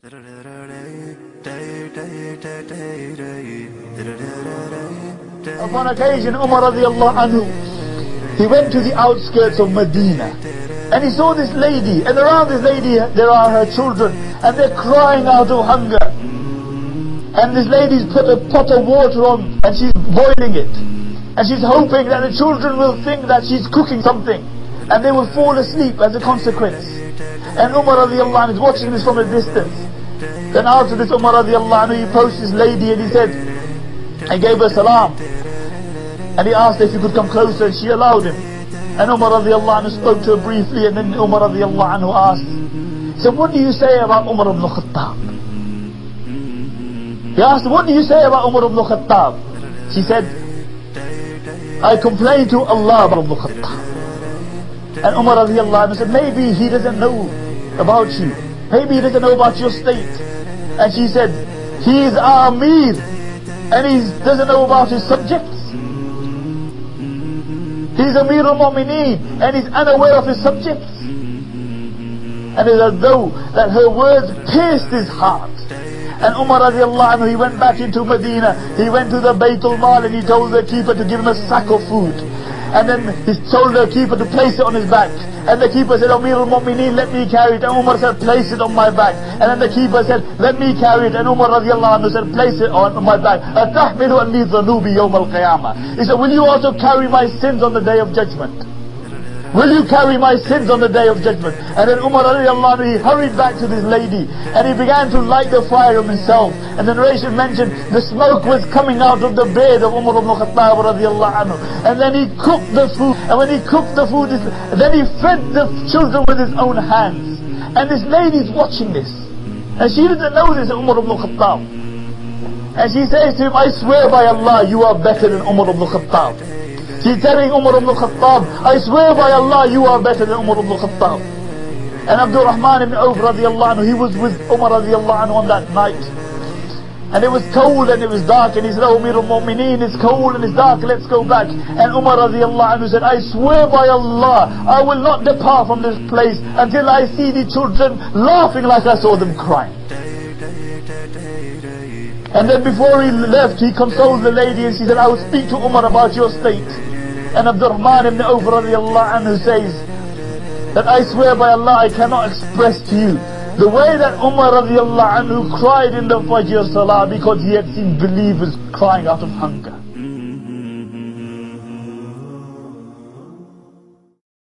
Upon occasion, Umar radiallahu anhu, he went to the outskirts of Medina, and he saw this lady, and around this lady there are her children, and they're crying out of hunger. And this lady's put a pot of water on, and she's boiling it, and she's hoping that the children will think that she's cooking something, and they will fall asleep as a consequence. And Umar radiallahu anhu is watching this from a distance. Then after this, Umar radiallahu anhu, he approached this lady and he said, he gave her salam, and he asked her if he could come closer, and she allowed him. And Umar radiallahu anhu spoke to her briefly, and then Umar radiallahu anhu asked, he said, what do you say about Umar ibn Khattab? He asked, what do you say about Umar ibn Khattab? She said, I complain to Allah about Ibn Khattab. And Umar radiallahu anhu said, maybe he doesn't know about you. Maybe he doesn't know about your state. And she said, he is our Amir, and he doesn't know about his subjects. He's Amir al-Mu'mineen, and he's unaware of his subjects. And it's as though that her words pierced his heart. And Umar radiallahu anhu, he went back into Medina. He went to the Baytul Mal and he told the keeper to give him a sack of food. And then he told the keeper to place it on his back. And the keeper said, Amir al-Mu'mineen, let me carry it. And Umar said, place it on my back. And then the keeper said, let me carry it. And Umar radiallahu anhu said, place it on my back. أَتَحْمِلُ أَنِّي ذَنُوبِ يَوْمَ الْقِيَامَةِ. He said, will you also carry my sins on the day of judgment? Will you carry my sins on the day of judgment? And then Umar radiallahu anhu, he hurried back to this lady, and he began to light the fire of himself. And the narration mentioned the smoke was coming out of the beard of Umar ibn Khattab radiallahu anhu. And then he cooked the food, and when he cooked the food, then he fed the children with his own hands. And this lady is watching this, and she didn't know this, Umar ibn Khattab. And she says to him, I swear by Allah, you are better than Umar ibn Khattab. She's telling Umar ibn Khattab, I swear by Allah, you are better than Umar ibn Khattab. And Abdul Rahman ibn Auf radiallahu anhu, he was with Umar radiallahu anhu on that night. And it was cold and it was dark, and he said, oh Amir al-Mu'mineen, it's cold and it's dark, let's go back. And Umar radiallahu anhu said, I swear by Allah, I will not depart from this place until I see the children laughing like I saw them crying. And then before he left, he consoled the lady and she said, I will speak to Umar about your state. And Abdurrahman ibn Auf radiallahu anhu says that I swear by Allah, I cannot express to you the way that Umar radiallahu anhu cried in the Fajr Salah, because he had seen believers crying out of hunger.